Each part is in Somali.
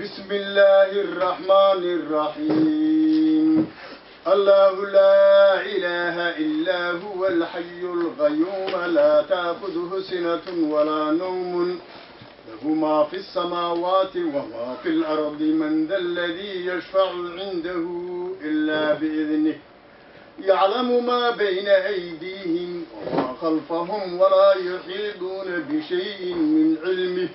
بسم الله الرحمن الرحيم الله لا إله إلا هو الحي القيوم لا تأخذه سنة ولا نوم له ما في السماوات وما في الأرض من ذا الذي يشفع عنده إلا بإذنه يعلم ما بين أيديهم وما خلفهم ولا يحيطون بشيء من علمه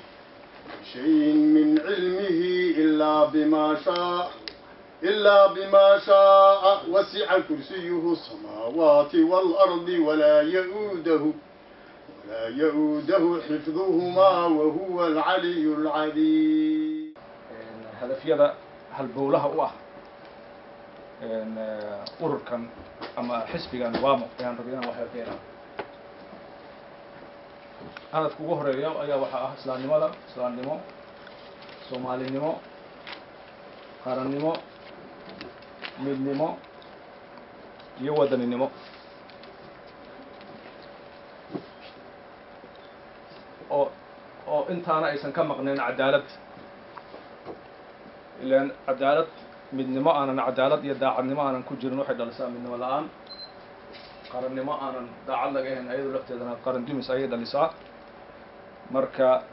إلا بما شاء وسع كرسيه السماوات والأرض ولا يؤوده حفظهما وهو العلي العظيم. هدفيدا halbowlaha u ah ururkan ama xisbigan waamo ayaan rabay inaan wax ka qeexo. hadafka ugu horeeya ayaa waxa ah islaamnimo, Soomaalinimo, qarannimo, midnimo iyo wadaninimo. oo intaana aysan ka maqneen cadaalad. ilaan cadaalad midnimo aanan cadaalad iyo daacadnimo aanan ku jirin waxay dhalisaa midnimo la'aan. qarannimo aanan daacad laga ahayn ayadoo lafteedana qaran dumis ayay dhalisaa. marka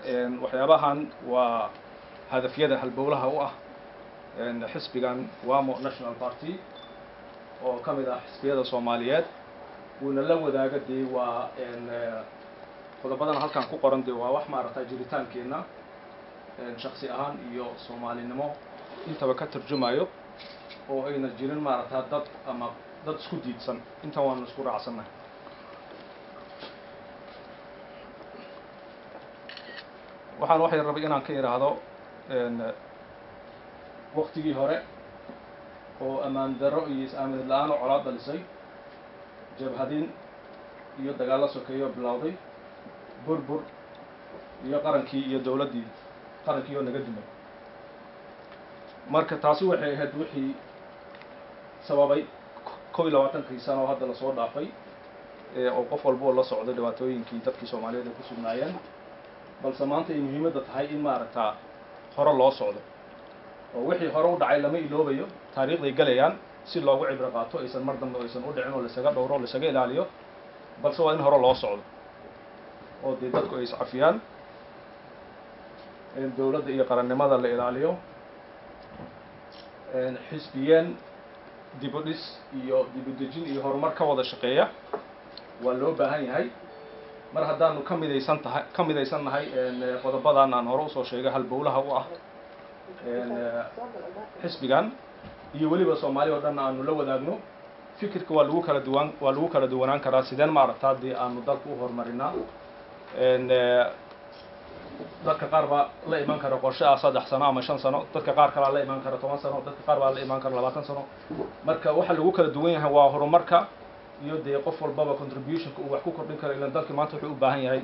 waxyaabahan waa hadafyada halbowlaha u ah xisbigan Wamo National Party oo ka mid ah xisbiyada Soomaaliyeed wuuna la wadaagay waa qodobadan halkan ku qoran waa wax maaragtay jiritaankeena shakhsi ahaan iyo Soomaalinimo intaba ka tarjumayo oo ayna jirin maaragtay dad isku diidsan inta waan isku raacsanahay. waxaan waxay rabay inaan ka iraahdo waqtigii hore oo amaan daro iyo is-aamin la'aan oo colaad dhalisay jabhadin iyo dagaalo sokeeyo bilowday burbur iyo qarankii iyo dawladdii qarankii oo naga dumay. marka taasi waxay ahayd wixii sababay 22 sano hadda la soo dhaafay oo qof walba la socday dhibaatooyinkii dadkii Soomaaliyeed ku sugnaayeen. balse maanta ay muhiimadda tahay in maaragtaa hore loo socdo oo wixii hore u dhacay lama iloobayo taariikhday galayaan si loogu cibro qaato aysan mar dambe aysan u dhicin oo la isaga dhowro la isaga ilaaliyo balse waa in hore loo socdo oo dadku ay iscafiyaan in dawladda iyo qarannimada la ilaaliyo xisbiyeen dib u dhis iyo dib u dejin iyo horumar ka wada shaqeeya waa loo baahan yahay. mar haddaanu ka midaysan nahay qodobadan aan hore usoo sheegay halbowlaha u ah xisbigan iyo weliba Soomaaliya oo dhan aanu la wadaagno fikirka waa lagu kala duwanaan karaa sideen maaragtaa dii aanu dalku u horumarinaa. dadka qaar baa la iman kara qorshe 3 sano ama 5 sano, dadka qaar kale la iman kara 10 sano, dadka qaar baa la iman kara 20 sano. marka waxa lagu kala duwan yahay waa horumarka iyo qof walbaba contribution uu wax ku kordhin karo ilaa dalka maanta wuxuu u baahan yahay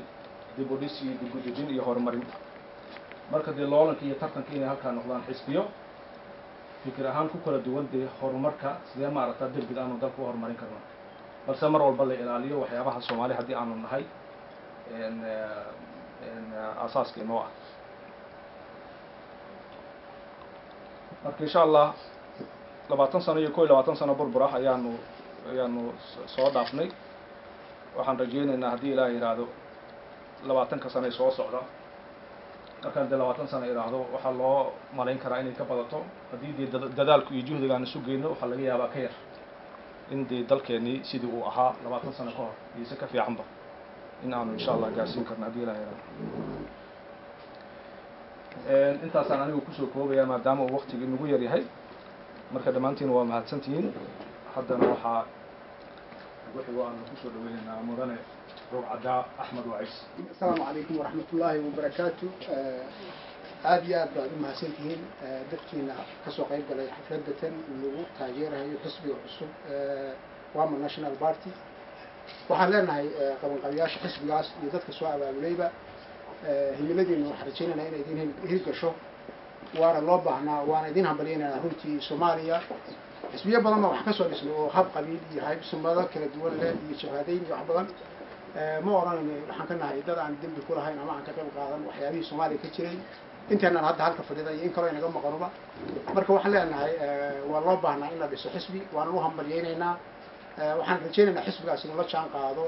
dib u dhis iyo dib u dejin iyo horumarin. marka loolanka iyo tartanka inay halka noqdaan xisbiyo fikir ahaan ku kala duwan horumarka sidee maaragtaa degdeg aanu dalku u horumarin karno balse mar walba la ilaaliyo waxyaabaha Soomaaliya haddii aanu nahay asaaska inoo ah. marka insha Allah 20 sano iyo 22 sano burbur ah ayaanu soo dhaafnay. waxaan rajaynaynaa haddii Ilaahay yiraahdo 20 sano soo socda markaan 20 sano yiraahdo waxa loo malayn karaa inay ka badato haddii dadaalku iyo juhdiga aan isu geyno waxa laga yaabaa ka yar in dee dalkeennii sidii uu ahaa 20 sano ka hor iyo si ka fiicanba in aanu insha allah gaarsiin karno haddii ilaahay yaraado intaasaan anigu kusoo koobayaa maadaama uu waqtigii nagu yar yahay marka dhammaantiin waa mahadsantihiin haddana waxaa wixii aanu kusoo dhaweynaynaa mudane ربع أحمد وعيس. السلام عليكم ورحمة الله وبركاته. aad iyo aad baad u mahadsantihiin dadkiina ka soo qayb galay xafladatan lagu taageerayo xisbiga cusub Wama National Party. waxaan leenahay qabanqabiyaasha xisbigaas iyo dadka soo abaabulayba himiladeenna waxaan rajaynaynaa inay idin hirgasho waana loo baahnaa waana idin hambalyeynaa runtii Soomaaliya xisbiyo badan ma wax ka soo dhisnay oo hab qabiil iyo hayb sumada kala duwan leh iyo shahaadayn wax badan ma oranayno waxaan ka nahay dad aan dambi ku lahayn ama aan ka qayb qaadan waxyaabihii Soomaaliya ka jiray intaana hadda halka fadhida iyo in kale inaga maqanuba marka waxaan leenahay waa loo baahnaa in la dhiso xisbi waan u hambalyeynaa waxaan rajaynaynaa xisbigaas inuu la jaan qaado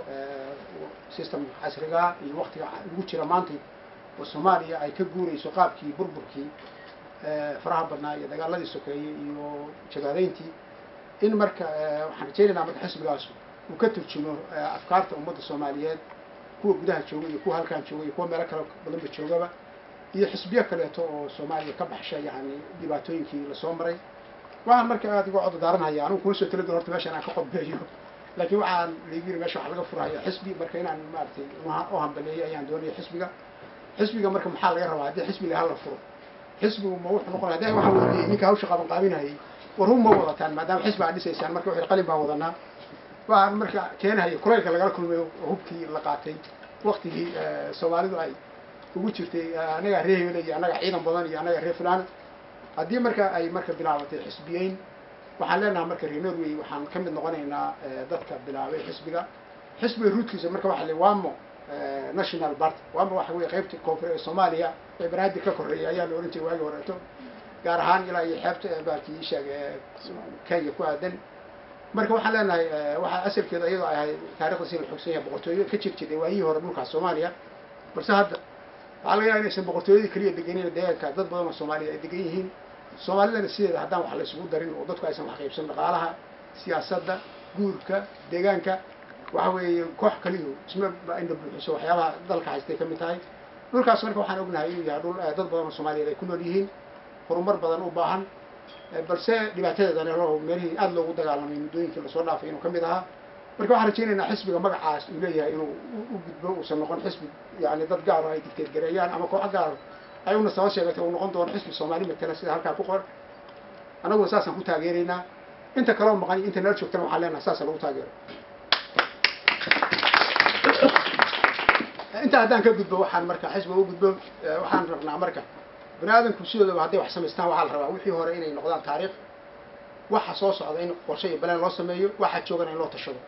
system casriga iyo waqtiga ugu jira maanta oo Soomaaliya ay ka guurayso qaabkii burburkii faraha badnaa iyo dagaaladii sokeeyay iyo jagaadayntii in marka waxaan rajaynaynaa marka xisbigaas uu ka turjumo afkaarta ummadda Soomaaliyeed kuwa gudaha jooga iyo kuwa halkaan jooga iyo kuwa meel kale badanba joogaba iyo xisbiyo kaleeto oo Soomaaliya ka baxshay yani dhibaatooyinkii la soo maray waxaan marka aad uga cod daaranayaa anigu kuma soo talagalay horta meeshan aan ka qodbeeyo laakiin waxaan leeyahay meesha wax laga furayo xisbi marka inaan maartay oo hambaleeyo ayaan doonaya xisbiga marka maxaa laga rabaa hadii xisbi la furo xisbigu ma wuxuu noqon haday waxa weeyay ninka hawsha qaban qaabinahay warum ma wadataan maadaama xisbi aad dhisaysaan marka wixii qalin baa wadanaa waxaan marka keenahay kuleelka laga kulmayo hubkii la qaatay waqtigii Soomaalidu ay ugu jirtay anaga reeyo iyo anaga ciidan badan iyo anaga reer fulaan haddii marka ay marka bilaabatay xisbiyeyn waxaan leenahay marka reer Norway waxaan ka mid noqonaynaa dadka bilaabay xisbiga ruudkiisa marka waxa la Wama National Party Wama waxa weeye qaybta koonfurta Soomaaliya ee baraadi ka koreeyay ayaa la oran jiray waagi horeeto gaar ahaan ilaa iyo xeebta baarkii sheegay Kenya ku aadan marka waxaan leenahay waxa asalkeeda iyadoo ay ahay taariikhda si xogsan yahay boqortooyo ka jirtay waayii hore dhulka Soomaaliya balse hadda waxaa laga yaabaa inaysan boqortooyadii kaliya deganeen deegaanka dad badan oo Soomaaliya ay degan yihiin Soomaalidana sideeda haddaan wax la isugu darin oo dadku aysan wax qaybsan dhaqaalaha siyaasadda guurka deegaanka waxa weeye koox kaliya isma inda buuxiso waxyaabaha dalka haystay ka mid tahay dhulkaas marka waxaan ognahay inuu yahay dhul dad badan oo Soomaaliyeed ay ku nool yihiin horumar badan u baahan balse dhibaatadeedana loo meelihii aad loogu dagaalamay muddooyinkii la soo dhaafay inuu ka mid ahaa marka waxaan rajaynaynaa xisbiga magacaas uu leeyahay inuu u gudbo uusan noqon xisbi yani dad gaar ah ay dictate gareeyaan ama koox gaar ay una soo sheegtay uu noqon doono xisbi Soomaali matala sida halka ku qor anagu asaasan ku taageeraynaa inta kale oo maqan inta nala joogtana waxaan leenahay asaas lagu taageero inta haddaan ka gudbo waxaan marka xisbiga u gudbo waxaan rabnaa marka bani'aadamku sidooda hadday wax samaystaan waxaa la rabaa wixii hore inay noqdaan taariikh waxa soo socda in qorshe iyo balan loo sameeyo waxa joogana in loo tashado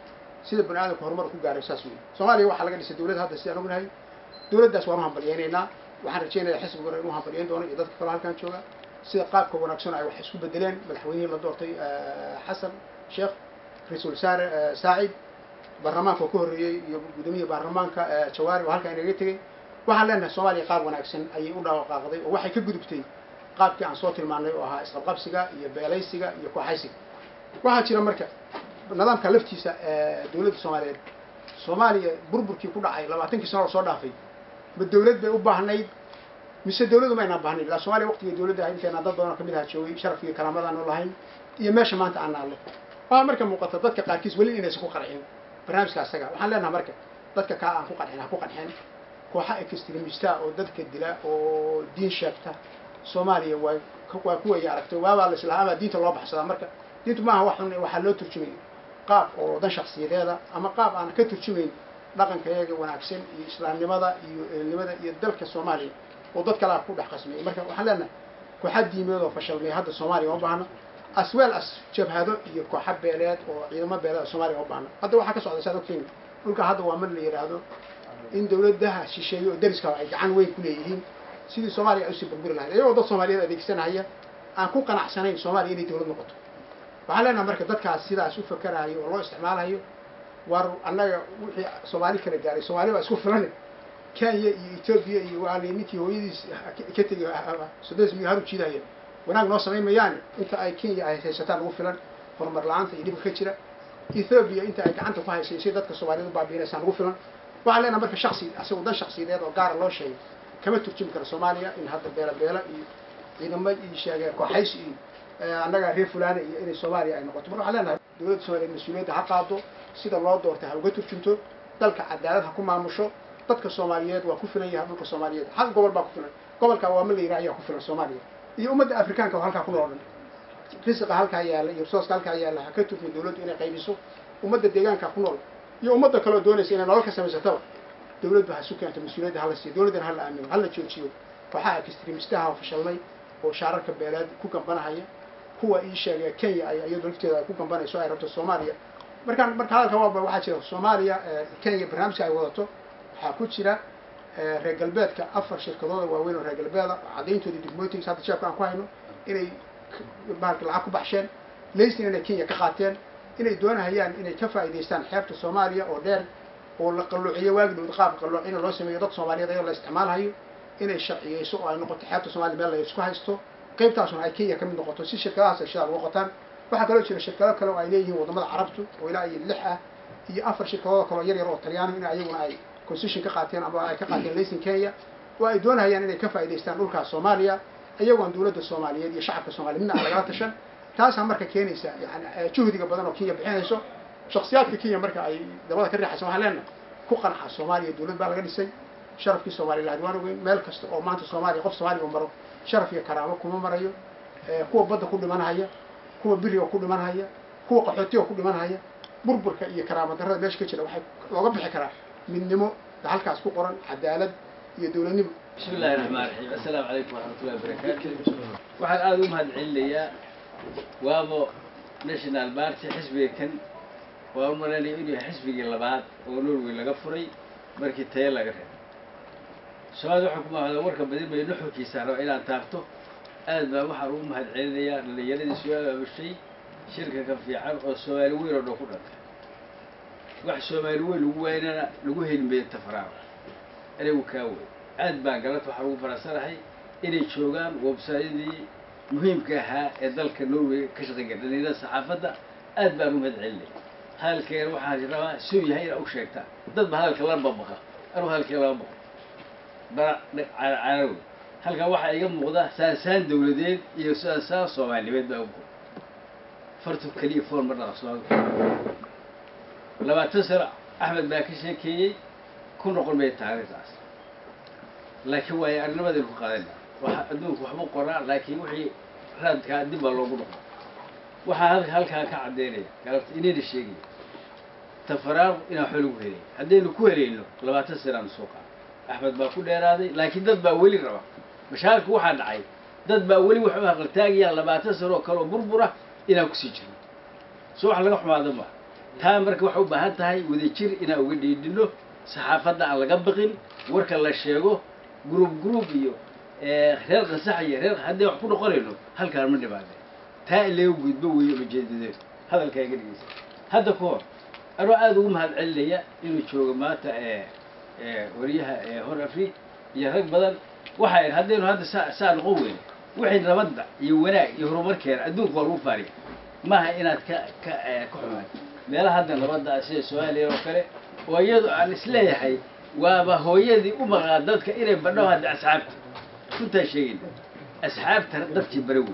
sida bani'aadamku horumar ku gaaray saas weey Soomaaliya waxa laga dhisay dawlad hadda sidaan ognahay dawladdaas waan hambalyeynaa waxaan rajaynayaa xisbiga inuu hambalyeyn doono iyo dadka kale halkan jooga sida qaabka wanaagsan ay wax isku bedeleen madaxweynihii la doortay Xasan Sheekh Ra'iisul Wasaare Saacid baarlamaanka ku horeeyay iyo gudoomiyaha baarlamaanka Jawaari oo halkan inaga tagay waxaan leenahay Soomaaliya qaab wanaagsan ayay u dhawaaqday oo waxay ka gudubtay qaabkii aan soo tilmaanay oo ahaa isqabqabsiga iyo beelaysiga iyo kooxaysiga waxa jira marka nidaamka laftiisa dawladda Soomaaliya burburkii ku dhacay 20 sano soo dhaafay ma dawlad bay u baahnayd mise dawladdu ma ayna baahnayd la Soomaaliya waqtiga dawladda ay inta dad badan ka mid ah joogay sharaf iyo karaamada aan lahayn iyo meesha maanta aan naalay waa marka muuqata dadka qaarkiis wali inay isku qarxin barnaamijka asaga waxaan leenahay marka dadka ka aan ku qarxin kooxa extremista oo dadka dila oo diin sheegta Soomaaliya waa kuwa aragtay waa la islaama diinta loo baxsada marka diintu maaha waxa loo turjumay qaab oo dan shakhsiyadeeda ama qaab aan ka turjumayn dhaqankeega wanaagsan iyo islaamnimada iyo eelnimada iyo dalka Soomaaliya oo dad kale ku dhaxqasmay marka waxaan leenahay kooxo diimeed oo fashalmay hadda Soomaaliya oo baahna as well as jabhado iyo kooxo beeleed oo ciidamo beeleed Soomaaliya oo baahna hadda waxa ka socda sadoo dhulka hadda waa mid la yiraahdo in dawladda shisheeye oo dariska ay gacan weyn ku leeyihiin sidii Soomaaliya ay u sii burburi lahayd ayagoo dad Soomaaliyeed adeegsanaya aan ku qanacsanayn Soomaaliya inay dawlad noqoto waxaan leenahay marka dadkaas sidaas u fakarayo oo loo isticmaalayo war annaga wixii Soomaali kala gaaray Soomaaliya waa isku filan Kenya iyo Ethiopia iyo ninkii hooyadiis ka tagay Sudan iyo haru jiidaya wanaag noo sameeyaan inta ay Kenya ay haysataan ugu filan horumar la'aanta iyo dhibka ka jira Ethiopia inta ay gacanta ku haysay si dadka Soomaaliyeed baabiinaysan ugu filan waxa leena marka shakhsi asagu dan shakhsiyeed oo gaar loo sheegay kama turjumi karo Soomaaliya in hadda beela iyo ciidamada iyo sheegay kooxays iyo annaga reer fulaana iyo inay Soomaaliya ay noqoto marka waxa leena dawladda Soomaaliyeed mas'uuliyadda ha qaado sida loo doortay ha uga turjunto dalka cadaalad ha ku maamusho dadka Soomaaliyeed waa ku filan yahay dhulka Soomaaliyeed hal gobol baa ku filan gobolka waa ma leeyahay ayaa ku filan Soomaaliya iyo ummadda Afrikaanka oo halka ku nool risiqa halka yaala iyo resource halka yaala ha ka turjunto dawladdu inay qaybiso ummadda deegaanka ku nool iyo ummadda kale oo doonaysa inay nolol ka samaysato dawladdu ha suuqanta mas'uuliyadda hala siiyo dawladdan hala aamino hala joojiyo waxa extremistaha oo fashalmay oo shaararka beelad ku gambanahaya kuwa ii sheegay Kenya ay iyadu lafteeda ay ku gambanayso ay rabto Soomaaliya marka halka waxa jira Soomaaliya Kenya barnaamijka ay wadato waxa ku jira reer galbeedka afar shirkadood waaweyn oo reer galbeeda cadeyntooda degmooyinka hadda shaqo aan ku hayno inay baarka lacag ku baxsheen leysna inay Kenya ka qaateen inay doonayaan inay ka faa'iideystaan xeebta Soomaaliya oo dheer oo la qalluuciyo waagid qaab qalluucin loo sameeyo dad Soomaaliyeed ay la isticmaalayo inay sharciyeyso oo ay noqoto xeebta Soomaaliya meel la isku haysto qaybtaasuna ay Kenya ka mid noqoto si shirkadahaas ay shaqo uga qotaan waxa kale oo jira shirkado kale oo ay leeyihiin wadamada Carabtu oo ilaa ay 6 ah iyo afar shirkadood kale oo yar oo Talyaani in ayaguna ay concession ka qaateen ama ay ka qaateen laysin Kenya oo ay doonayaan inay ka faa'iideystaan dhulka Soomaaliya ayagoo dawladda Soomaaliyeed iyo shacabka Soomaaliyeed midna laga tashan taas marka keenaysa yani juhdiga badan oo Kenya bixinayso shakhsiyaadka Kenya marka ay dabada ka riixayso waxa leena ku qanca Soomaaliya dawlad baa laga dhisay sharafkii Soomaaliyeed waan ogeyn meel kasta oo maanta Soomaaliya qof Soomaali oo maro sharaf iyo karaamo kuma marayo kuwa badda ku dhimanaya kuwa biriga ku dhimanaya kuwa qaxootiga ku dhimanaya burburka iyo karaamo darrada meesha ka jira waxay looga bixi karaa midnimo halkaas ku qoran cadaalad iyo dawladnimo bismillaahir rahmaanir rahiim assalaamu calaykum waraxmatullaahi wabarakaatuh waxaan aad u mahadcelinayaa waabo national party xisbiga kan waa u maleynaya inuu yahay xisbigii labaad oo Norway laga furay markii tayo laga reebay Soomaaliya waxa ku mahadcelin warka badin bay nuxurkiisa raba inaan taabto aad baa waxaan u mahadcelinayaa dhalinyaradii su'aal abushay shirka ka fiican oo Soomaali weyn oo ku dhantay wax Soomaali weyn lagu weynana lagu helmay tafaraaq anigu ka weyn aad baan galad waxa ugu faransanahay inay joogaan website-yadii muhiimka ahaa ee dalka Norway ka shaqeeya dhalinyarada saxaafadda aad baan u mahadcelinayaa halkeen waxaan rabaa soo yahay inuu sheegta dad ba halka la babaqa anu halkeen la babaqa carawi halka waxa iga muuqda saasaan dawladeed iyo saasaan Soomaaliyeed baa ugu fartu kaliya fool mar dhaqso 20 sano Ahmed baa ka sheekeeyay ku noqon bay taariikhdaas laakiin way arnimadii ku qaadan waxa adduunku waxba qoraa laakiin wixii raadka dib baa loogu noqon waxa halka ka cadeynaya galabta inay sheegay tafaraaq ina xul ugu helay hadaynu ku helayno 20 sano suuqa Ahmed baa ku dheeraaday laakiin dad baa wali raba mashaakil waxa dhacay dad baa wali wax u aqaltaagaya 20 sano kale burbura ina ku sii jiro soo wax laga xumaado ma taa marka waxa u baahan tahay wadajir ina uga dhiidhino saxaafadda aan laga baqin warka la sheego group iyo reer qasaxiya reer hadii wax ku noqonayno halkaan ma dhibaatay taa ilaa u gudbo weeyo ujeedadeen hadalkayga dhigaysa hadda ku hor aro aad ugu mahadcelinaya inuu joogo maanta wariyaha hor Afrika iyo rag badan waxay hadaynu hadda saan noqon weyn wixii nabadda iyo wanaag iyo horumarkeena adduunka waa lagu faariyo maaha inaad ka xumaan meelaha hadda nabadda sida Soomaaliya oo kale oo iyadu aan isleeyahay waaba hooyadii u maqan dadka inay badho hadda asxaabta inta sheegin asxaabta dadkii barawi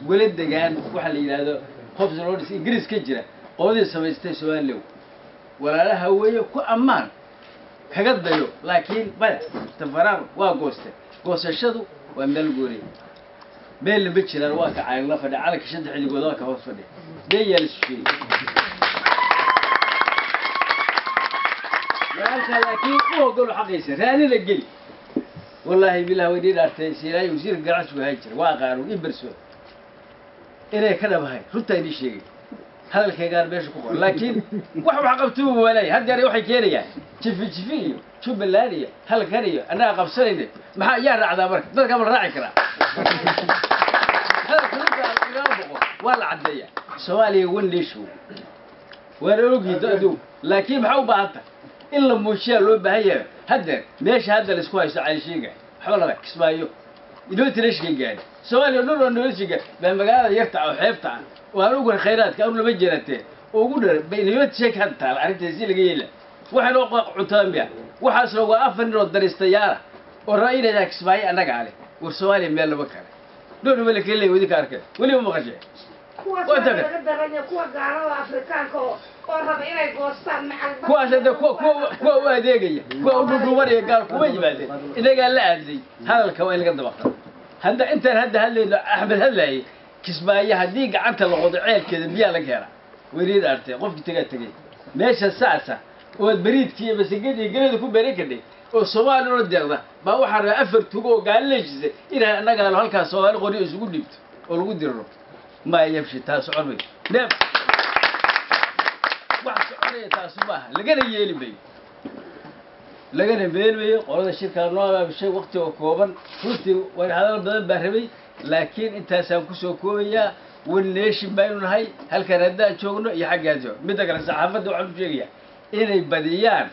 wala degaan waxa la yiraahdo qofs looris Ingiriis ka jira qoodii samaystay Soomaaliya walaalaha weeyo ku amaan kaga dayo laakiin bal tafaraar waa goosashadu waa meel goori meel ma jiraan waa ka cayn la fadhi calanka shada xilligooda ka hoos fadhi deeyal shii laakiin oo gol xaqiisa raani la gali wallahi billahi wadii dhaartay siilay wasiir ganacsigu hay jira waa qaaro in barso inay ka dhabahay runta idin sheegay hadalkaygaan meesha ku qor laakiin wax qabtuu walay hadda waxay keenayaan jifi Jubbaland iyo halkan iyo anaa qabsanayna maxaa yaa raacdaa marka dadka ma raaci kara wala cadeeya Soomaaliya wandheesho wala ogido aduu laakiin maxaa u baahanta in la muujiyo loo baahan hadda meesha hadda la isku haysto cayishiga xoolaha kismaayo inoo tirashkay gaari Soomaaliya noo noloshiga baa magaalada yarta oo xeebta waan ugu khayraadka aan lama jeerate ugu dhar bayniyad sheek hadda arrintaasi laga yeelay waxaan oo cuntaan biya waxaas loo waa afar nin oo daristayaal oo raayinada Kismaayo anaga ale war Soomaaliya meel laba kale doon wala kale wadi ka arkay wali ma maqashay kuwa laga daranyo kuwa gaalada Afrikaanka oo raba inay goostaan macal kuwaas hada kuwa u adeegaya kuwa u dhudhubanaya gaal kuma yimaadeen inaga la aadlay hadalka waa in laga dabaqo hadda intaan hadda hadlayno Axmed hadlay Kismaayo hadii gacanta la qodo ceelkeeda biya la geera wariid artay qofkii tagay meesha saasa oo bariidkii masagadi galada ku beeray kadib oo Soomaali oo deeqda ba waxa ra afar tugo oo gaaleejisay inay anaga halkaas Soomaali qori isugu dhibto oo lagu diro ma yabshi taas cunay neeb wax cunay taas ma lagana yeeli bay lagana beelmay qolada shirka nooca bishay waqti oo kooban runtii way hadal badan baa rabay laakiin intaas aan ku soo koobaya waleeshi baynu nahay halkan hadda joogno iyo xaggaado mid kale saxaafadda waxaan u sheegayaa inay badiyaan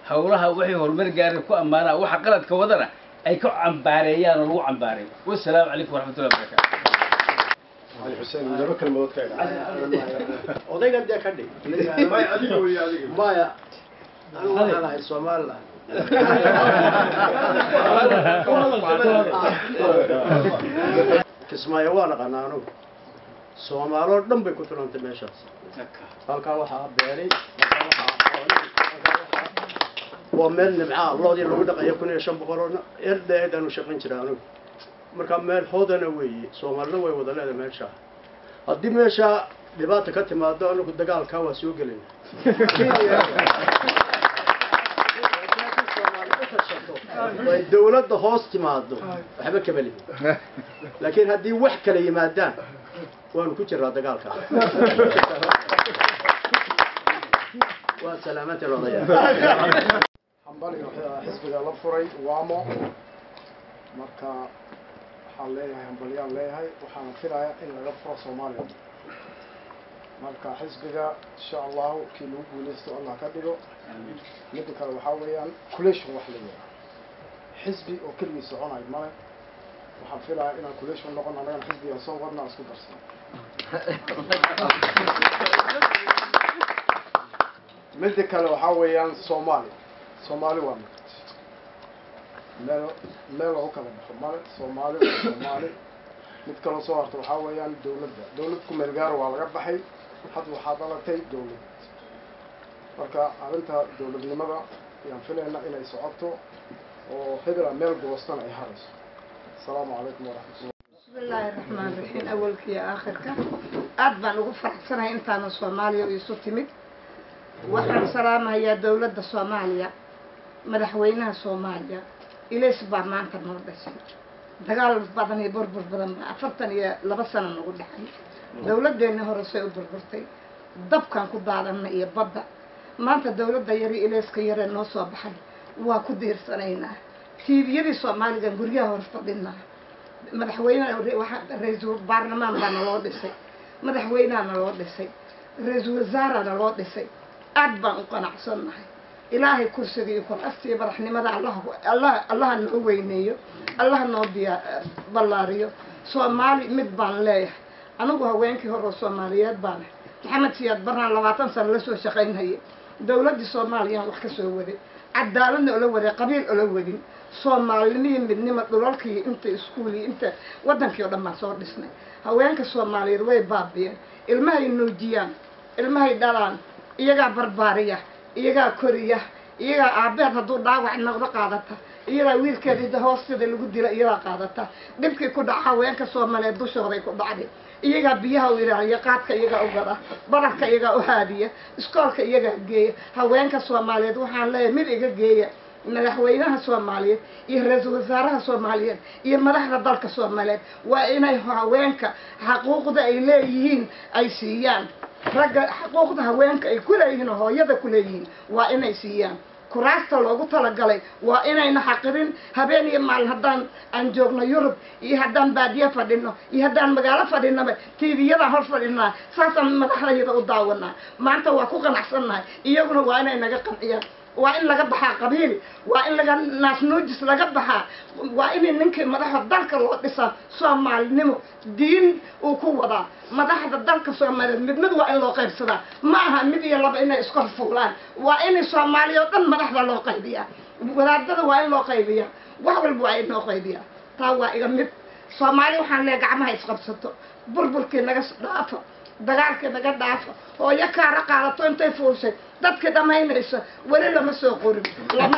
hawlaha wixii horumar gaaray ku amaana waxa qaladka wadana ay ka cambaareeyaan oo lagu cambaaray wassalaamu calaykum waraxmatullahi wabarakaatuh علي حسين لما كان موت كاين odayga dee ka dhig ما adiga way adiga maya anigu waxaan ahay Soomaaliland Kismaayo waa naqanaa anigu Soomaalo dhan bay ku turantay meeshaas halkaa waxaa beeray waa meel nimca loodii lagu dhaqayo 1500 erdeedan u shaqayn jiray anigu marka meel hoodana weeye Soomaalina way wada leedahay meesha haddii meesha dhibaato ka timaado anigu dagaalka waa soo gelinaa way dawladda hoos timaado waxba ka bali laakiin haddii wax kale yimaadaan waanu ku jiraa dagaalka waa salaamada loodayaa حنبلي حزب الأفري وامو مركا حاليها حنبليان ليها وحنا فيها إن الأفرا صوماليا مركا حزبها إن شاء الله كيلو ولستو الله كبيرو ندك الوحويان كلش وحليا حزبي وكل يسعون عيد مالك وحنفيها إن كلش ونقول أنا حزبي أصورنا أسكت درسنا ندك الوحويان Somali waa meel oo kala baxo Somali mid kale soo harto waxa weeyaan dawlad ku meel gaar waa laga baxay had waxa dhalatay dawlad marka arinta dawladnimada yaan filaynaa inay socoto oo xidra meel goostan ay harayso assalaamu calaykum waraxmatullahi bismillaahi raxmaani raxiim awalka iyo aakhirka aad baan ugu faraxsanahay intaan Soomaaliya isu timid waxaan salaamayaa dawladda Soomaaliya madaxweynaha Soomaaliya ilays baa maanta noo dhashay dagaal badan iyo burbur badan 42 sano nagu dhaxay dawladdeena hore soo burburtay dabkan ku daadanay iyo badda maanta dawladda yari ilayska yare noo soo baxay waa ku diirsanaynaa TV-yadii Soomaaliga guriyaha hor fadhinaa madaxweynaha waxa ra'iisul baarlamaan baa loo dhisay madaxweynaha loo dhisay ra'iisul wasaaraha loo dhisay aad baan u qanacsanahay ilaahay kursiga ku aftii baraxnimada Allah noo weyneeyo Allah noo ballaariyo Soomaali mid baan leeyahay anigu haweenkii hore Soomaaliyeed baan Maxamed Siyaad Barnaan 20 sano la soo shaqaynayay dawladda Soomaaliya wax ka soo waday cadaaladna oo la waday qabiil oo la wadin Soomaaliniin midnimo dhulalkii inta iskuulii inta wadankii oo dhammaan soo dhisnay haweenka Soomaaliyeed way baabiyeen ilmahay nuujiyaan ilmahay dhalaan iyaga barbaariya iyaga koriya iyaga aabeed haduu dhaawac noqdo qaadata iyaga wiilkeeda hoosteeda lagu dila iyaga qaadata dibkii ku dhaca haweenka Soomaaliyeed dushooda ku dhacday iyaga biyaha u ilaaliya qaadka iyaga u gada barafka iyaga u haadiya iskoolka iyaga geeya haweenka Soomaaliyeed waxaan leeyahay mid iga geeya madaxweynaha Soomaaliyeed iyo ra'iisul wasaaraha Soomaaliyeed iyo madaxda dalka Soomaaliyeed waa inay haweenka xuquuqda ay leeyihiin ay siiyaan ragga xuquuqda haweenka ay ku leeyihiin hooyada ku leeyihiin waa inay siiyaan kuraasta loogu talagalay waa inayna xaqirin habeen iyo maalin haddaan aan joogno Yurub iyo haddaan baadiya fadhino iyo haddaan magaalo fadhinaba TV-yada hor fadhinaa saasaan madaxdayda u daawanaa maanta waa ku qanacsanahay iyaguna waa inay naga qanciyaan waa in laga baxaa qabiil waa in laga naasnuujis laga baxaa waa in ninkii madaxda dalka loo dhisaa soomaalinimo diin uu ku wadaa madaxda dalka Soomaaliyeed mid waa in loo qaybsadaa ma aha mid iyo laba inay isku fuulaan waa in Soomaaliya oo dhan madaxda loo qaybiyaa wadaadada waa in loo qaybiyaa wax walba waa in loo qaybiyaa taa waa iga mid Soomaali waxaan leeyahay gacmaha isqabsato burburkii naga dhaafo dagaalkii naga dhaafo oo yakaara qaadato intay fuushay dadka dhamaynaysa wali lama soo qorin lama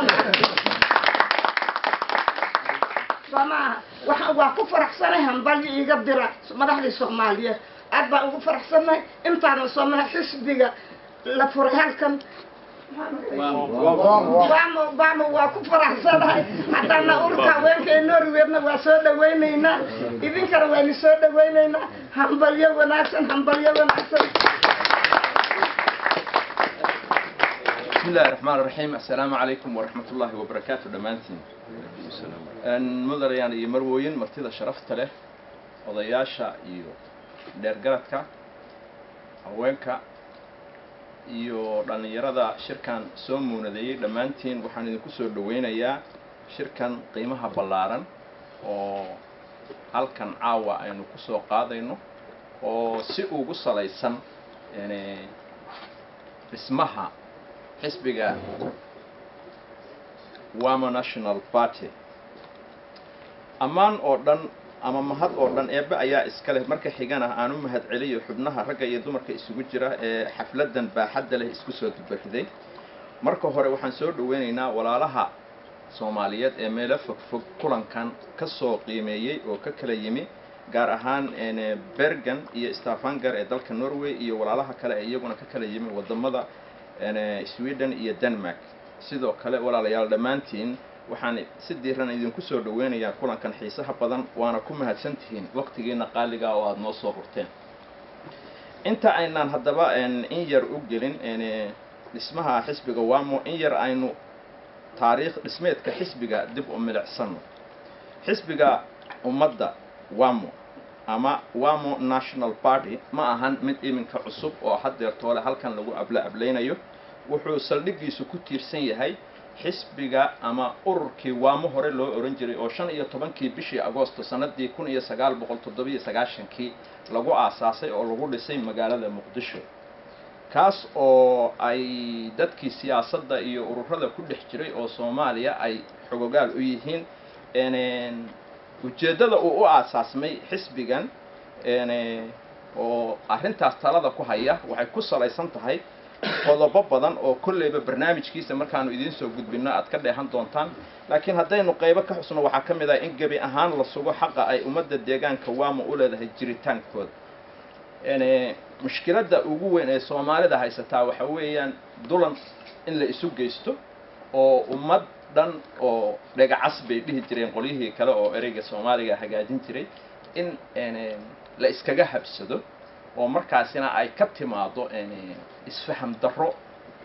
Soomaaliya waxaan ku faraxsanahay hambal iga dira madaxda Soomaaliya aad baan ugu faraxsanahay intaan Soomaaliya xisbiga la furay halkan Vamos waa ku faraxsanahay hadana urka weynka Norweedna waa soo dhaweynaynaa idinkana waa ni soo dhaweynaynaa hambalyo wanaagsan بسم الله الرحمن الرحيم السلام عليكم ورحمة الله وبركاته دمانتين مدر يعني مرويين مرتدى شرفت له وضياشا iyo dheergaradka haweenka iyo dhalinyarada shirkan soo muunadeeyay dhamaantiin waxaan idinku soo dhaweynayaa shirkan qiimaha ballaaran oo halkan caawa aynu ku soo qaadayno oo si ugu salaysan dhismaha xisbiga Wamo National Party amaan oo dhan ama mahad oo dhan eeba ayaa iska leh marka xigana aanu mahad celiyo xubnaha ragga iyo dumarka isugu jira ee xafladan baaxadda leh isku soo dubariday marka hore waxaan soo dhaweynaynaa walaalaha Soomaaliyeed ee meelo fog kulankan ka soo qiimeeyay oo ka kala yimi gaar ahaan Bergen iyo Stavanger ee dalka Norway iyo walaalaha kale ee iyaguna ka kala yimi wadamada Sweden iyo Denmark sidoo kale walaalayaal dhamaantiin waxaan si diiran idinku soo dhaweynayaa kulankan xiisaha badan waana ku mahadsantihiin waqtigeena qaaliga oo aad noo soo hurteen inta aynaan hadaba in yar u gelin dhismaha xisbiga Wamo in yar aynu taariikh dhismeedka xisbiga dib u milicsano xisbiga ummadda Wamo ama Wamo National Party ma ahan mid iminka cusub oo hadda toole halkan lagu ableynayo wuxuu saldhigiisu ku tiirsan yahay xisbiga ama ururkii Wamo hore loo oran jiray oo 15kii bishii Agoosto sanadii 1997kii lagu aasaasay oo lagu dhisay magaalada Muqdisho kaas oo ay dadkii siyaasadda iyo ururada ku dhex jiray oo Soomaaliya ay xogogaal u yihiin ujeedada uu u aasaasmay xisbigan oo arintaas talada ku haya waxay ku salaysan tahay qodobo badan oo kulleeba barnaamijkiisa markaanu idin soo gudbino aad ka dheehan doontaan laakiin haddaynu qaybo ka xusno waxa ka mid ah in gabi ahaan la sugo xaqa ay ummadda deegaanka Wamo u leedahay jiritaankooda mushkiladda ugu weyn ee Soomaalida haysataa waxa weeyaan dulan in la isu geysto oo ummad dhan oo dhagax bay dhihi jireen qolyihii kale oo ereyga Soomaaliga hagaajin jiray in la iskaga habsado oo markaasina ay ka timaado isfaham darro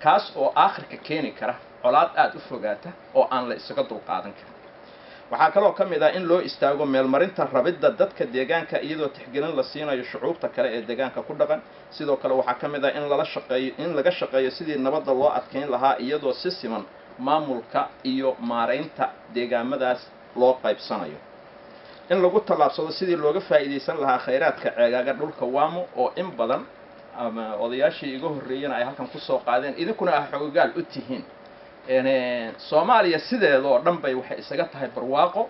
kaas oo aakhirka keeni kara colaad aad u fogaata oo aan la isaga dul qaadan karin waxaa kaloo ka mid ah in loo istaago meelmarinta rabidda dadka deegaanka iyadoo tixgelin la siinayo shucuubta kale ee deegaanka ku dhaqan sidoo kale waxaa ka mid ah in laga shaqeeyo sidii nabadda loo adkeyn lahaa iyadoo si siman maamulka iyo maareynta deegaamadaas loo qaybsanayo in lagu tallaabsado sidii looga faa'iideysan lahaa khayraadka ceegaaga dhulka Wamo oo in badan ama odayaashii iga horreeyeen ay halkan ku soo qaadeen idinkuna ah xogogaal u tihiin Soomaaliya sideedoo dhan bay waxay isaga tahay barwaaqo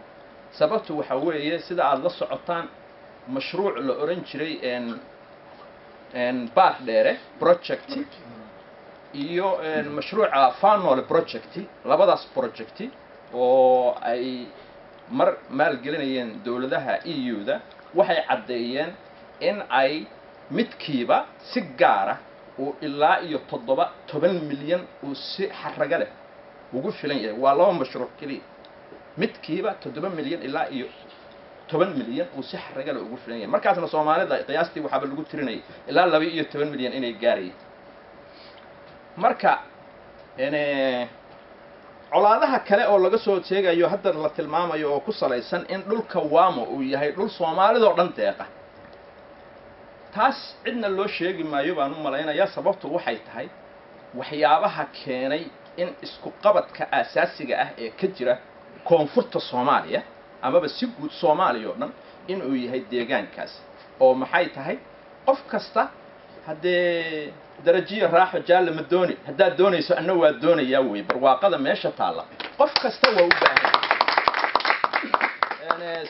sababtu waxa weeye sida aad la socotaan mashruuc la oran jiray baar dheere project iyo mashruuca Fanol project labadaas project oo ay mar maalgelinayeen dawladaha EU-da waxay cadeeyeen in ay midkiiba si gaar ah oo ilaa iyo 17 milyan oo si xaraga leh ugu filan yahay waa laba mashruuc kaliya midkiiba 7 milyan ilaa iyo 10 milyan oo si xaraga leh ugu filan yahay markaasna Soomaalida qiyaastii waxa lagu tirinay ilaa 12 milyan inay gaarayeen marka colaadaha kale oo laga soo sheegayo hadda la tilmaamayo oo ku salaysan in dhulka Wamo uu yahay dhul Soomaalida oo dhan deeqa taas cidna loo sheegi maayo baan u maleynayaa sababtu waxay tahay waxyaabaha keenay in isku qabadka asaasiga ah ee ka jira koonfurta Soomaaliya amaba si guud Soomaaliya oo dhan inuu yahay deegaankaas oo maxay tahay qof kasta haddee darajiyo raaxo jaale ma dooni haddaad doonayso anna waa doonayaa wey barwaaqada meesha taalla qof kasta waa u baahan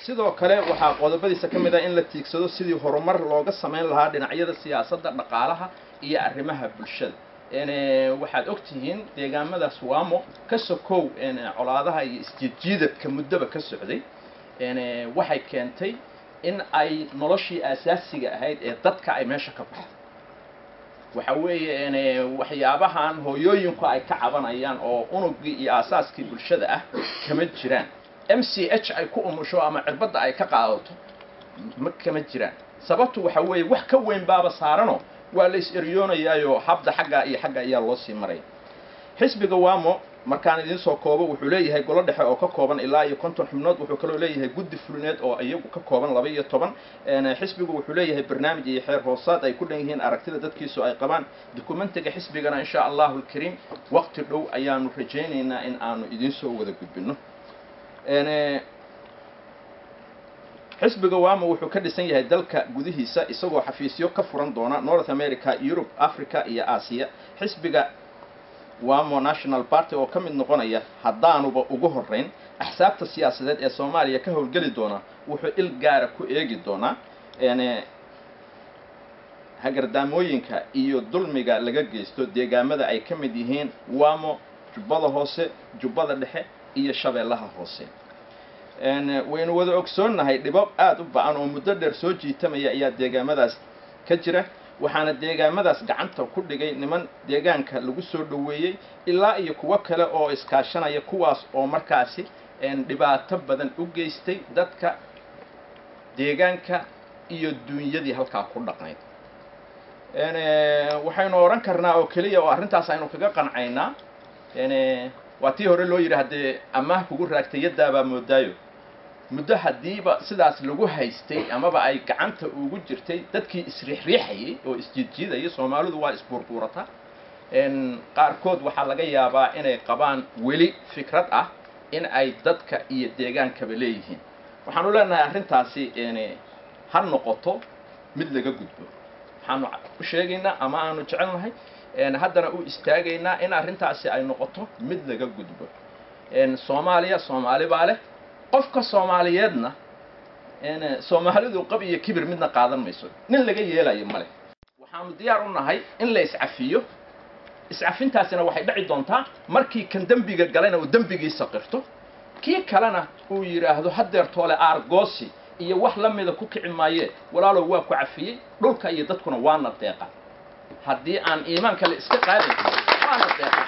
sidoo kale waxaa qodobadiisa ka mid ah in la tiigsado sidii horumar looga samayn lahaa dhinacyada siyaasadda dhaqaalaha iyo arrimaha bulshada waxaad ogtihiin deegaamadaas waamo ka sokow colaadaha iyo isjiidjiidadka muddaba ka socday waxay keentay in ay noloshii asaasiga ahayd ee dadka ay meesha ka baxdo waxa weeye waxyaabahan hooyooyinku ay ka cabanayaan oo unugii iyo aasaaskii bulshada ah kama jiraan MCH ay ku umusho ama cirbadda ay ka qaadato ma kama jiraan sababtu waxa weeye wax ka weyn baaba saarano waa la is-eryoonayaayo habda xagga iyo xagga ayaa loo sii maray xisbiga waamo markaan idin soo koobo wuxuu leeyahay golo dhexe oo ka kooban ilaa iyo 50 xubnood wuxuu kaloo leeyahay guddi fulineed oo iyagu ka kooban 12 xisbigu wuxuu leeyahay barnaamij iyo xeer hoosaad ay ku dhan yihiin aragtida dadkiisu ay qabaan dokumentiga xisbigana insha Allahu al-Karim waqti dhow ayaanu rajaynaynaa in aanu idin soo wada gudbino xisbiga waamo wuxuu ka dhisan yahay dalka gudihiisa isagoo xafiisyo ka furan doona North America, Europe, Africa iyo Aasiya xisbiga waamo National Party oo ka mid noqonaya haddaanuba ugu horeyn axsaabta siyaasadeed ee Soomaaliya ka howlgeli doona wuxuu il gaar ah ku eegi doona hagardaamooyinka iyo dulmiga laga geysto deegaamada ay ka mid yihiin waamo jubbada hoose jubbada dhexe iyo shabeellaha hoose waynu wada ogsoonnahay dhibab aad u ba'an oo muddo dheer soo jiitamaya ayaa deegaamadaas ka jira waxaana deegaamadaas gacanta ku dhigay niman deegaanka lagu soo dhaweeyay ilaa iyo kuwa kale oo iskaashanaya kuwaas oo markaasi dhibaato badan u geystay dadka deegaanka iyo duunyadii halkaa ku dhaqnayd waxaynu oran karnaa oo kaliya oo arrintaas aynu kaga qancaynaa waa tii hore loo yiri hadee amaah kugu raagtay yadaaba moodaayo muddo hadiiba sidaas lagu haystay amaba ay gacanta ugu jirtay dadkii isriixriixayay oo isjiidjiidayay Soomaalidu waa isbuurbuurata qaarkood waxaa laga yaabaa inay qabaan weli fikrad ah in ay dadka iyo deegaankaba leeyihiin waxaanu leenahay arrintaasi har noqoto mid laga gudbo waxaanu u sheegaynaa ama aanu jecelnahay haddana u istaagaynaa in arrintaasi ay noqoto mid laga gudbo Soomaaliya Soomaali baa leh qofka Soomaaliyeedna Soomaalidu qab iyo kibir midna qaadan mayso nin laga yeelayo male waxaanu diyaar u nahay in la iscafiyo iscafintaasina waxay dhici doontaa markii kan dambiga galayna uu dambigiisa qirto kii kalena uu yiraahdo hadeer toole aargoosi iyo wax la mid ah ku kici maayee walaalow waa ku cafiyay dhulka iyo dadkuna waana deeqa haddii aan iimaanka la iska qaadin waana deeqa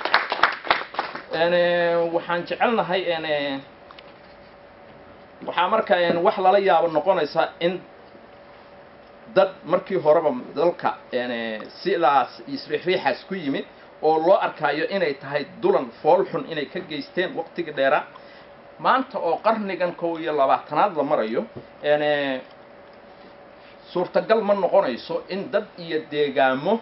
waxaan jecelnahay waxaa markaa wax lala yaabo noqonaysa in dad markii horeba dalka sidaas isriixriixaas ku yimid oo loo arkayo inay tahay dulan fool xun inay ka geysteen waqtiga dheera maanta oo qarnigan 22aad la marayo suurtagal ma noqonayso in dad iyo deegaamo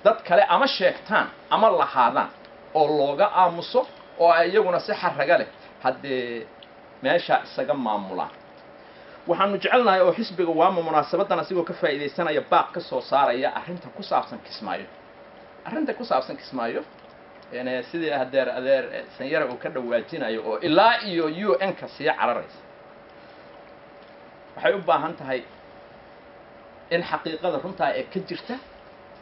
dad kale ama sheegtaan ama lahaadaan oo looga aamuso oo ayaguna si xaraga leh hadee meesha isaga maamulaan waxaanu jecelnahay oo xisbiga waamo munaasabadan asigoo ka faa'iideysanaya baaq ka soo saaraya arrinta ku saabsan Kismaayo sidii adeer sanyara uu ka dhawaajinayo oo ilaa iyo UN ka sii cararaysa waxay u baahan tahay in xaqiiqada runta ay ka jirta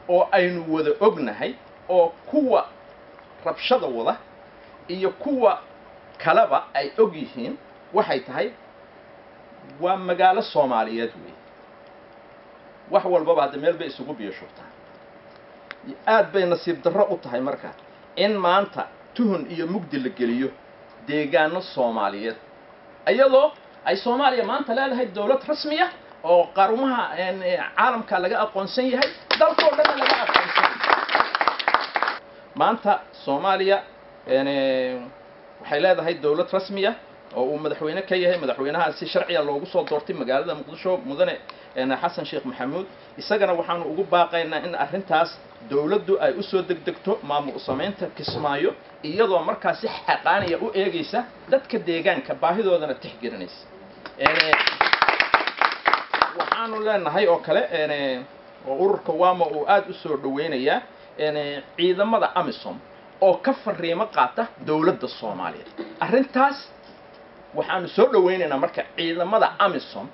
oo aynu wada ognahay oo kuwa rabshada wada iyo kuwa kalaba ay og yihiin waxay tahay waa magaalo Soomaaliyeed weey wax walba hada meel bay isugu biyo shubtaan aad bay nasiib darro u tahay marka in maanta tuhun iyo mugdi la geliyo deegaano Soomaaliyeed ayadoo ay Soomaaliya maanta leedahay dawlad rasmi ah oo qarumaha caalamka laga aqoonsan yahay dalkoo dhan laga aqoonsan maanta Soomaaliya waxay leedahay dawlad rasmi ah oo uu madaxweyne ka yahay madaxweynaha si sharci ah loogu soo doortay magaalada Muqdisho mudane Xasan Sheekh Maxamuud isagana waxaanu ugu baaqaynaa in arrintaas dawladdu ay u soo degdegto maamul samaynta Kismaayo iyadoo markaas si xaqaaniya u eegaysa dadka deegaanka baahidoodana tixgelinaysa waxaanu leenahay oo kale oo ururka waama uu aad u soo dhaweynaya ciidamada AMISOM oo ka fariimo qaata dawladda Soomaaliyeed arrintaas waxaanu soo dhaweynaynaa marka ciidamada AMISOM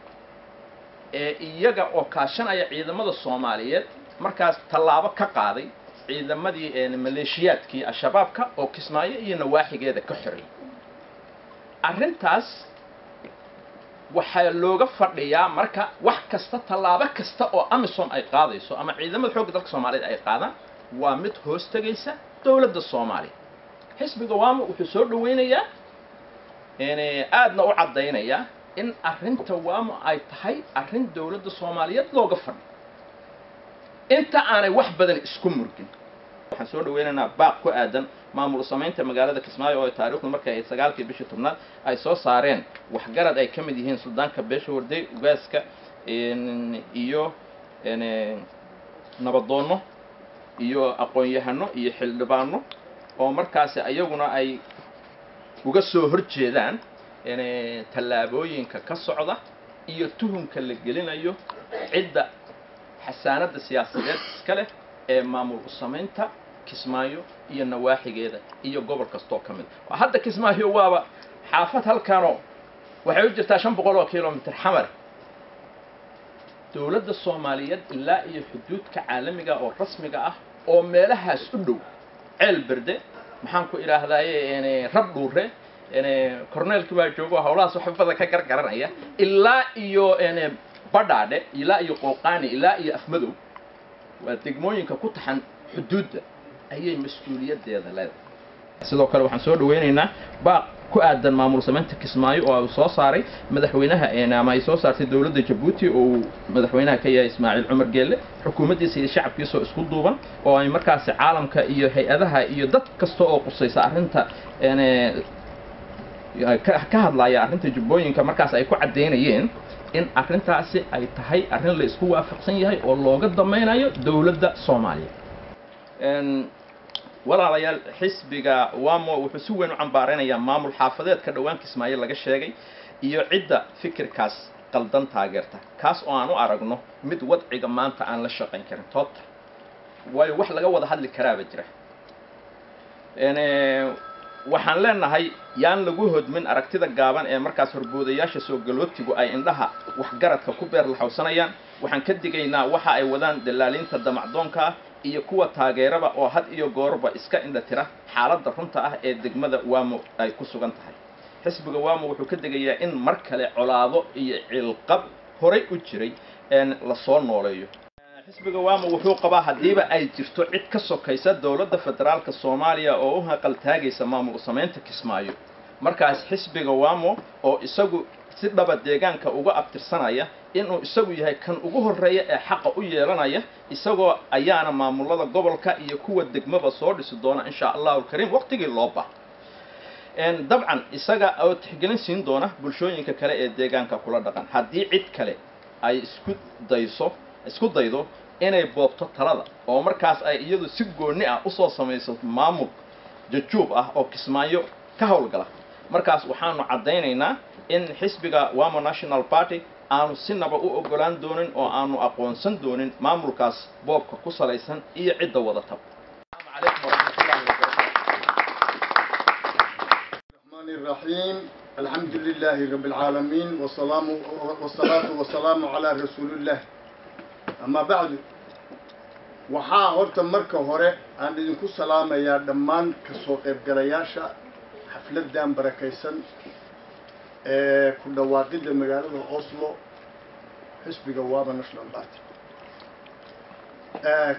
iyaga oo kaashanaya ciidamada Soomaaliyeed markaas tallaabo ka qaaday ciidamadii maleeshiyaadkii al-shabaabka oo Kismaayo iyo nawaaxigeeda ka xiray arrintaas waxaa looga fadhiyaa marka wax kasta tallaabo kasta oo AMISOM ay qaadayso ama ciidamada xoogga dalka Soomaaliyeed ay qaadaan waa mid hoos tagaysa dawladda Soomaaliya xisbiga waama wuxuu soo dhaweynayaa aadna u cadeynaya in arrinta waama ay tahay arrin dawladda Soomaaliyeed looga fadhiyo inta aanay wax badan isku murgin waxaan soo dhaweynaynaa baaq ku aadan maamul samaynta magaalada Kismaayo oo taariikhdu markay ahayd 9kii bishii 10aad ay soo saareen wax garad ay kamid yihiin suldaanka beesha warday ugaaska iyo nabadoono iyo aqoon-yahano iyo xildhibaano oo markaas ayaguna ay uga soo horjeedaan tallaabooyinka ka socda iyo tuhunka la gelinayo cidda xasaanada siyaasadeed iska leh ee maamul samaynta Kismaayo iyo nawaaxigeeda iyo gobol kasto kamid hadda Kismaayo waaba xaafad halkaano waxay u jirtaa 500 kiiloomitir xamar dawladda Soomaaliyeed ilaa iyo xuduudka caalamiga oo rasmiga ah oo meelahaas u dhow ceel berde maxaan ku ilaahdaaye rab dhuure korneelkii baa joogo hawlahaas wax badan ka gargaranaya ilaa iyo badhaadhe ilaa iyo qooqaani ilaa iyo afmadow waa degmooyinka ku taxan xuduudda ayay mas'uuliyadeeda leedahay sidoo kale waxaan soo dhaweynaynaa baaq ku aadan maamul samaynta Kismaayo oo uu soo saaray madaxweynaha ama ay soo saartay dawladda Djibouti oo madaxweynaha ka yahay Ismaaciil Cumar Geelle xukuumaddiisa iyo shacabkiisa isku duuban oo ay markaas caalamka iyo hay'adaha iyo dad kasta oo qusaysa arrinta ka hadlaya arrinta jubbooyinka markaas ay ku cadeynayeen in arrintaasi ay tahay arrin la isku waafaqsan yahay oo looga dameynayo dawladda Soomaaliya walaalayaal xisbiga waamo wuxuu si weyn u cambaaraynayaa maamul xaafadeedka dhawaan Kismaayo laga sheegay iyo cidda fikirkaas qaldan taageerta kaas oo aan u aragno mid wadciga maanta aan la shaqayn karin toobta waayo wax laga wada hadli karaaba jira waxaan leenahay yaan lagu hodmin aragtida gaaban ee markaas horboodayaasha soo galootigu ay indhaha wax garadka ku beer la xawsanayaan waxaan ka digaynaa waxa ay wadaan dalaalinta damacdoonka iyo kuwa taageeraba oo had iyo goorba iska indha tira xaaladda runta ah ee degmada waamo ay ku sugan tahay xisbiga waamo wuxuu ka digayaa in mar kale colaado iyo cilqab horay u jiray la soo nooleeyo xisbiga waamo wuxuu qabaa hadiiba ay jirto cid ka sokaysa dawladda federaalka Soomaaliya oo u haqal taagaysa maamul samaynta Kismaayo markaas xisbiga waamo oo isagu si dhaba deegaanka uga abtirsanaya inuu isagu yahay kan ugu horeeya ee xaq u yeelanaya isagoo ayaana maamulada gobolka iyo kuwa degmaba soo dhisi doona insha Allah kareem waqtigii loo baahan dabcan isaga oo tixgelin siin doona bulshooyinka kale ee deegaanka kula dhaqan hadii cid kale ay isku daydo inay boobto talada oo markaas ay iyadu si gooni ah u soo samayso maamul jajuub ah oo Kismaayo ka howlgala markaas waxaanu cadeynaynaa in xisbiga Wamo National Party aanu sinaba u ogolaan doonin oo aanu aqoonsan doonin maamulkaas boobka ku salaysan iyo cidda wadata الرحيم الحمد لله رب العالمين والصلاة والسلام على رسول الله أما بعد waxaa horta marka hore aan idinku salaamayaa dhammaan ka soo qaybgalayaasha xafladan barakaysan ee ku dhawaaqida magaalada Oslo xisbiga Wamo National Party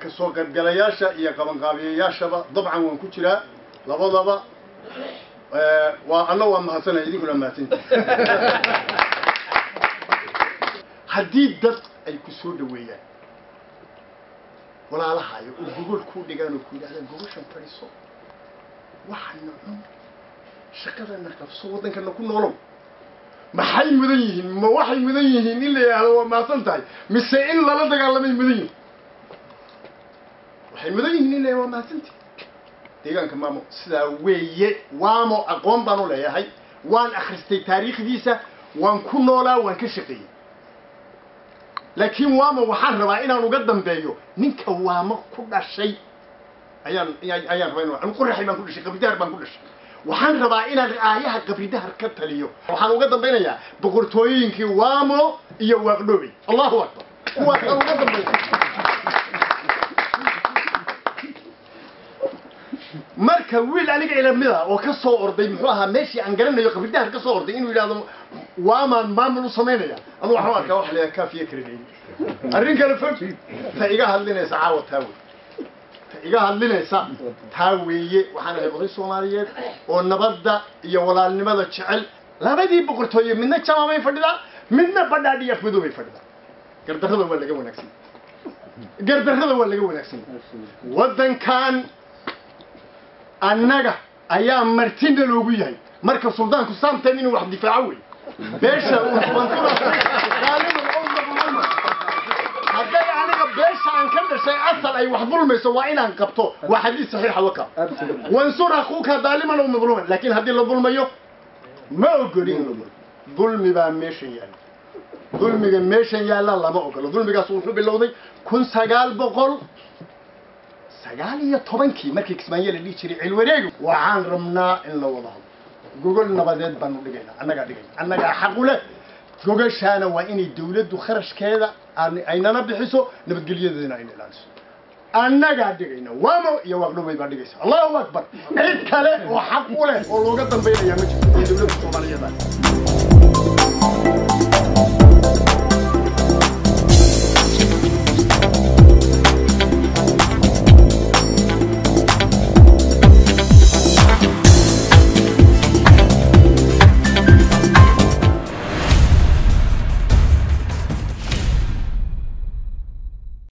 ka soo qaybgalayaasha iyo qabanqaabiyeyaashaba dabcan waan ku jiraa labadaba waa annagu mahadsanay idinkuna mahadsantii haddii dad ay ku soo dhaweeyaan ولا لها يقول كودي كانوا كودي هذا جوش فريسو واحد نعم شكلنا كفصو وطن كنا كنا نلوم ما حي مدينين ما واحد مدينين إلا هو ما صنتاي مسائل لا تقال من مدين waxay mudan yihiin inay waa mahadsanti deegaanka maamo sidaa weeye waamo aqoon baan u leeyahay waan akhristay taariikhdiisa waan ku noolaa waan ka shaqeeyey laakiin waamo waxaan rabaa inaan uga dambeeyo ninka waamo ku dhashay ayaan rabaa inaan quraxay baan ku dhashay qabridahar baan ku dhashay waxaan rabaa inaan aayaha qabridahar ka taliyo waxaan uga dambaynayaa boqortooyinkii waamo iyo waaqdhoobey allahu akbar waxaan uga dambeeyaa marka wiil aniga ilamida oo ka soo orday muxuu ahaa meeshii aan garanayo qabridahar ka soo orday inuu yiraahdo waamaan maamul u sameynaya anu waxaan arkaa wax leeyahay kaafiye karinay arrin kale fog ta iga hadlinaysa caawa taawe ta iga hadlinaysa taaweeye waxaan ahay oday Soomaaliyeed oo nabadda iyo walaalnimada jecel labadii boqortooye midna jamaamay fadhida midna badhaadhiya fudubay fadhida gardarrada waa laga wanaagsan wadankan annaga ayaa martina loogu yahay marka suldaanku saamteen inuu wax difaaco wey beesha hadday aniga beesha aan ka dhashay asal ay wax dulmayso waa inaan qabto waa xadiis saxiixa waka wansur akhuuka daaliman oo madluuman laakiin haddii la dulmayo ma ogolin dulmi baa meeshan yaalla dulmiga meeshan yaalla lama ogolo dulmigaas wuxuu bilowday 1919 markii Kismaayo la dhihi jiray cilwareegu waxaan rabnaa in la wada hadlo gogol nabadeed baan u dhigaynaa annaga xaq u leh gogashaana waa inay dawladdu kharashkeeda aynana bixiso nabadgelyadeena ay ilaaliso annaga dhigayna waamo iyo waaqdhoobay baa dhigaysa allahu akbar cid kale oo xaq u leh oo looga dambeeyaa ma jirto dawladda Soomaaliyeed